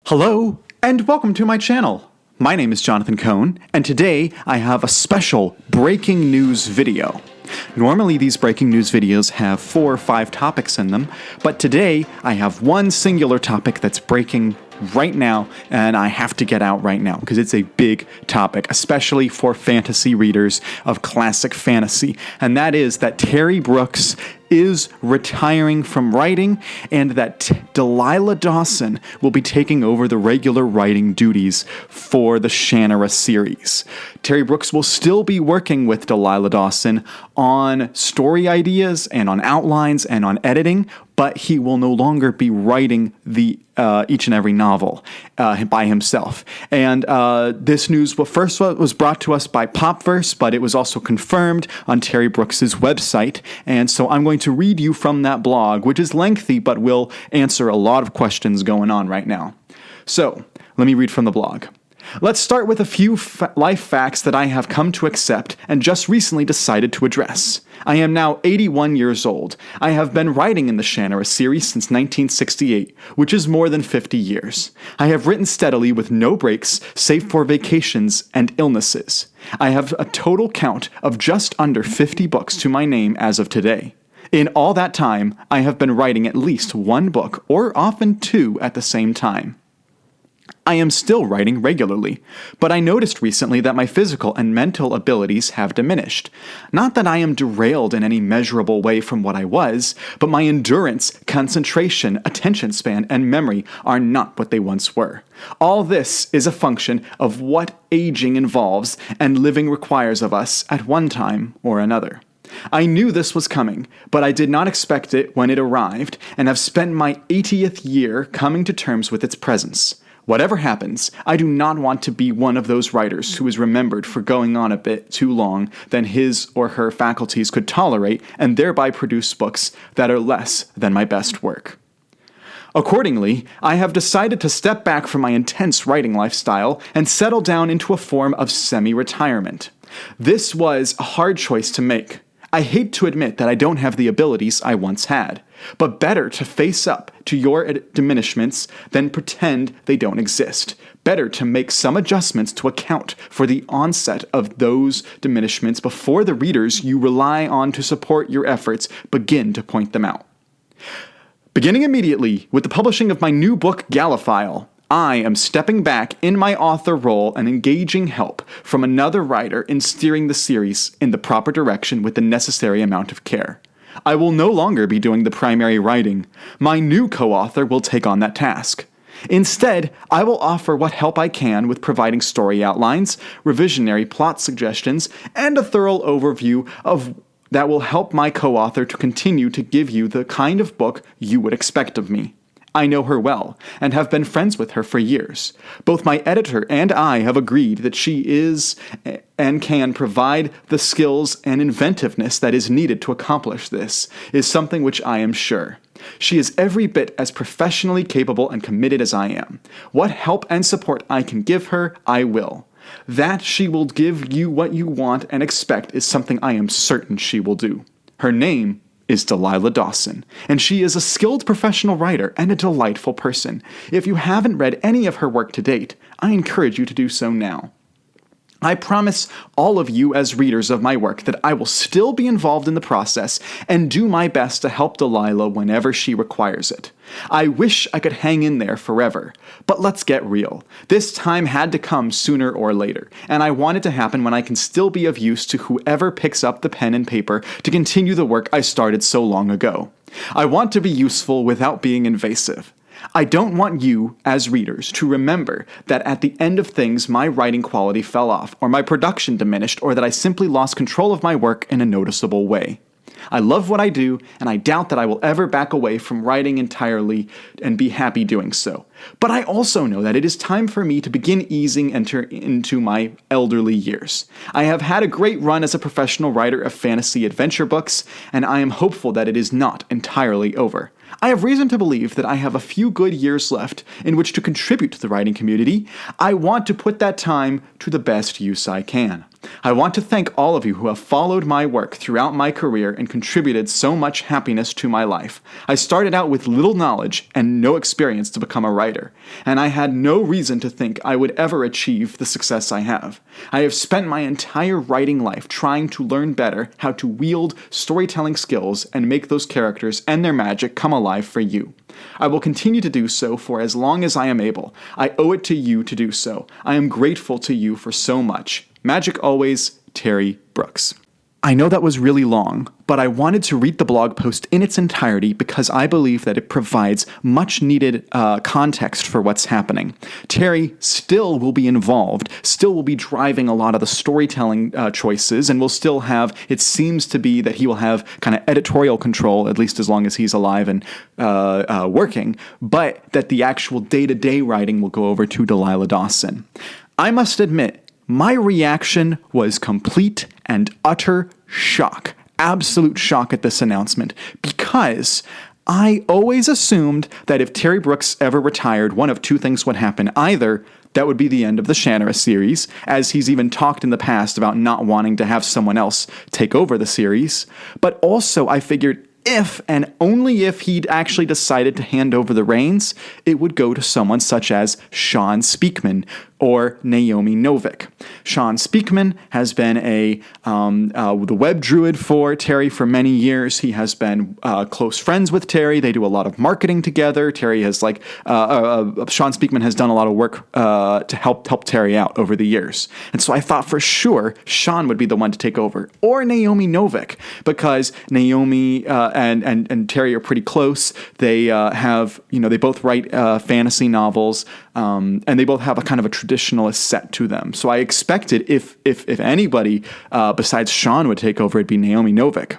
Hello, and welcome to my channel. My name is Jonathan Cohn, and today I have a special breaking news video. Normally these breaking news videos have 4 or 5 topics in them, but today I have one singular topic that's breaking right now, and I have to get out right now because it's a big topic, especially for fantasy readers of classic fantasy, and that is that Terry Brooks is retiring from writing, and that Delilah Dawson will be taking over the regular writing duties for the Shannara series. Terry Brooks will still be working with Delilah Dawson on story ideas and on outlines and on editing, but he will no longer be writing the each and every novel by himself. And this news first was brought to us by Popverse, but it was also confirmed on Terry Brooks' website. And so I'm going to read you from that blog, which is lengthy, but will answer a lot of questions going on right now. So let me read from the blog. Let's start with a few life facts that I have come to accept and just recently decided to address. I am now 81 years old. I have been writing in the Shannara series since 1968, which is more than 50 years. I have written steadily with no breaks, save for vacations and illnesses. I have a total count of just under 50 books to my name as of today. In all that time, I have been writing at least one book, or often 2 at the same time. I am still writing regularly, but I noticed recently that my physical and mental abilities have diminished. Not that I am derailed in any measurable way from what I was, but my endurance, concentration, attention span, and memory are not what they once were. All this is a function of what aging involves and living requires of us at one time or another. I knew this was coming, but I did not expect it when it arrived, and have spent my 80th year coming to terms with its presence. Whatever happens, I do not want to be one of those writers who is remembered for going on a bit too long than his or her faculties could tolerate, and thereby produce books that are less than my best work. Accordingly, I have decided to step back from my intense writing lifestyle and settle down into a form of semi-retirement. This was a hard choice to make. I hate to admit that I don't have the abilities I once had, but better to face up to your diminishments than pretend they don't exist. Better to make some adjustments to account for the onset of those diminishments before the readers you rely on to support your efforts begin to point them out. Beginning immediately with the publishing of my new book, Gallifile, I am stepping back in my author role and engaging help from another writer in steering the series in the proper direction with the necessary amount of care. I will no longer be doing the primary writing. My new co-author will take on that task. Instead, I will offer what help I can with providing story outlines, revisionary plot suggestions, and a thorough overview of that will help my co-author to continue to give you the kind of book you would expect of me. I know her well, and have been friends with her for years. Both my editor and I have agreed that she is and can provide the skills and inventiveness that is needed to accomplish this, is something which I am sure. She is every bit as professionally capable and committed as I am. What help and support I can give her, I will. That she will give you what you want and expect is something I am certain she will do. Her name is Delilah Dawson, and she is a skilled professional writer and a delightful person. If you haven't read any of her work to date, I encourage you to do so now. I promise all of you as readers of my work that I will still be involved in the process and do my best to help Delilah whenever she requires it. I wish I could hang in there forever, but let's get real. This time had to come sooner or later, and I want it to happen when I can still be of use to whoever picks up the pen and paper to continue the work I started so long ago. I want to be useful without being invasive. I don't want you, as readers, to remember that at the end of things my writing quality fell off, or my production diminished, or that I simply lost control of my work in a noticeable way. I love what I do, and I doubt that I will ever back away from writing entirely and be happy doing so. But I also know that it is time for me to begin easing into my elderly years. I have had a great run as a professional writer of fantasy adventure books, and I am hopeful that it is not entirely over. I have reason to believe that I have a few good years left in which to contribute to the writing community. I want to put that time to the best use I can. I want to thank all of you who have followed my work throughout my career and contributed so much happiness to my life. I started out with little knowledge and no experience to become a writer, and I had no reason to think I would ever achieve the success I have. I have spent my entire writing life trying to learn better how to wield storytelling skills and make those characters and their magic come alive for you. I will continue to do so for as long as I am able. I owe it to you to do so. I am grateful to you for so much. Magic always, Terry Brooks. I know that was really long, but I wanted to read the blog post in its entirety because I believe that it provides much needed context for what's happening. Terry still will be involved, still will be driving a lot of the storytelling choices, and will still have, it seems to be that he will have kind of editorial control, at least as long as he's alive and working, but that the actual day-to-day writing will go over to Delilah Dawson. I must admit, my reaction was complete and utter shock, absolute shock at this announcement, because I always assumed that if Terry Brooks ever retired, one of two things would happen. Either that would be the end of the Shannara series, as he's even talked in the past about not wanting to have someone else take over the series, but also I figured if and only if he'd actually decided to hand over the reins, it would go to someone such as Sean Speakman or Naomi Novik. Sean Speakman has been the web druid for Terry for many years. He has been close friends with Terry. They do a lot of marketing together. Terry has Sean Speakman has done a lot of work to help Terry out over the years. And so I thought for sure Sean would be the one to take over, or Naomi Novik, because Naomi and Terry are pretty close. They they both write fantasy novels, and they both have a kind of a traditionalist set to them. So I expected if anybody besides Sean would take over, it'd be Naomi Novik.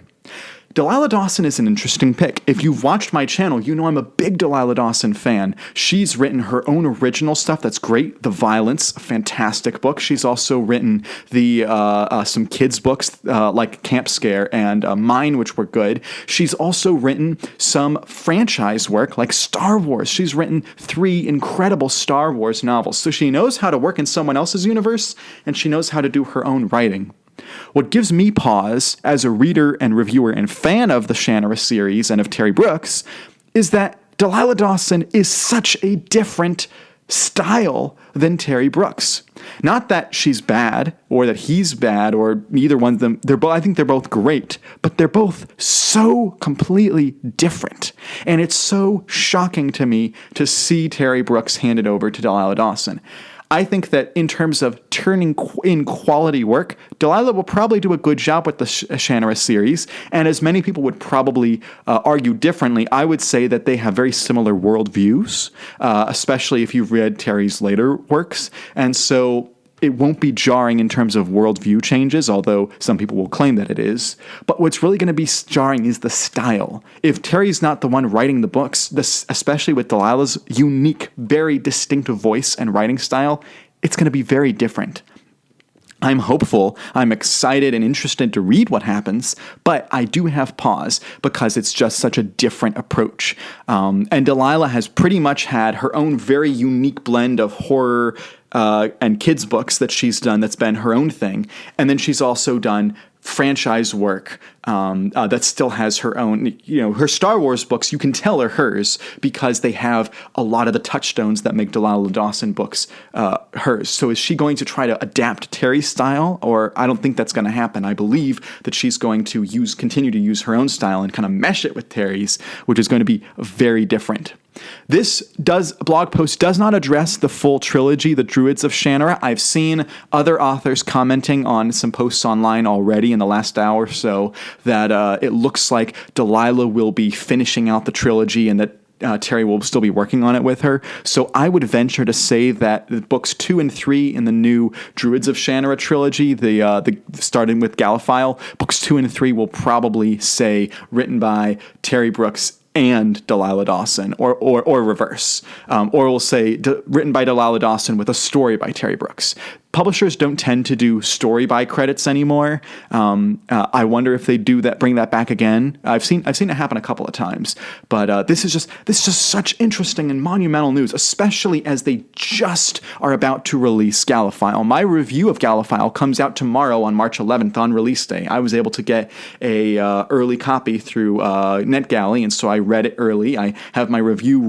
Delilah Dawson is an interesting pick. If you've watched my channel, you know I'm a big Delilah Dawson fan. She's written her own original stuff that's great. The Violence, a fantastic book. She's also written some kids' books like Camp Scare and Mine, which were good. She's also written some franchise work like Star Wars. She's written 3 incredible Star Wars novels. So she knows how to work in someone else's universe, and she knows how to do her own writing. What gives me pause as a reader and reviewer and fan of the Shannara series and of Terry Brooks is that Delilah Dawson is such a different style than Terry Brooks. Not that she's bad or that he's bad or neither one of them. I think they're both great, but they're both so completely different. And it's so shocking to me to see Terry Brooks handed over to Delilah Dawson. I think that in terms of turning in quality work, Delilah will probably do a good job with the Shannara series, and as many people would probably argue differently, I would say that they have very similar worldviews, especially if you've read Terry's later works, and so it won't be jarring in terms of worldview changes, although some people will claim that it is. But what's really going to be jarring is the style. If Terry's not the one writing the books, especially with Delilah's unique, very distinctive voice and writing style, it's going to be very different. I'm hopeful, I'm excited and interested to read what happens, but I do have pause because it's just such a different approach. And Delilah has pretty much had her own very unique blend of horror and kids' books that she's done that's been her own thing. And then she's also done franchise work that still has her own, her Star Wars books, you can tell are hers because they have a lot of the touchstones that make Delilah Dawson books hers. So is she going to try to adapt Terry's style? Or I don't think that's going to happen. I believe that she's going to continue to use her own style and kind of mesh it with Terry's, which is going to be very different. This blog post does not address the full trilogy, The Druids of Shannara. I've seen other authors commenting on some posts online already in the last hour or so that it looks like Delilah will be finishing out the trilogy and that Terry will still be working on it with her. So I would venture to say that books 2 and 3 in the new Druids of Shannara trilogy, the starting with Gallifile, books 2 and 3 will probably say written by Terry Brooks and Delilah Dawson, or reverse. Or we'll say written by Delilah Dawson with a story by Terry Brooks. Publishers don't tend to do story by credits anymore. I wonder if they do that, bring that back again. I've seen it happen a couple of times, but this is just such interesting and monumental news, especially as they just are about to release Gallifile. My review of Gallifile comes out tomorrow on March 11th on release day. I was able to get a early copy through NetGalley, and so I read it early. I have my review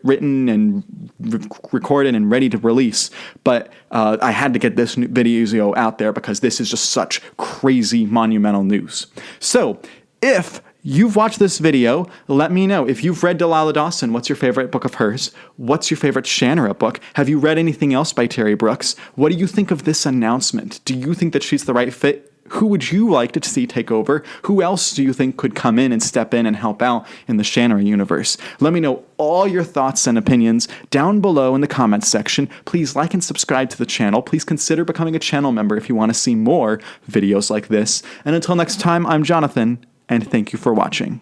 written and recorded and ready to release, but I had to get this video out there because this is just such crazy monumental news. So if you've watched this video, let me know. If you've read Delilah Dawson, what's your favorite book of hers? What's your favorite Shannara book? Have you read anything else by Terry Brooks? What do you think of this announcement? Do you think that she's the right fit? Who would you like to see take over? Who else do you think could come in and step in and help out in the Shannara universe? Let me know all your thoughts and opinions down below in the comments section. Please like and subscribe to the channel. Please consider becoming a channel member if you want to see more videos like this. And until next time, I'm Jonathan, and thank you for watching.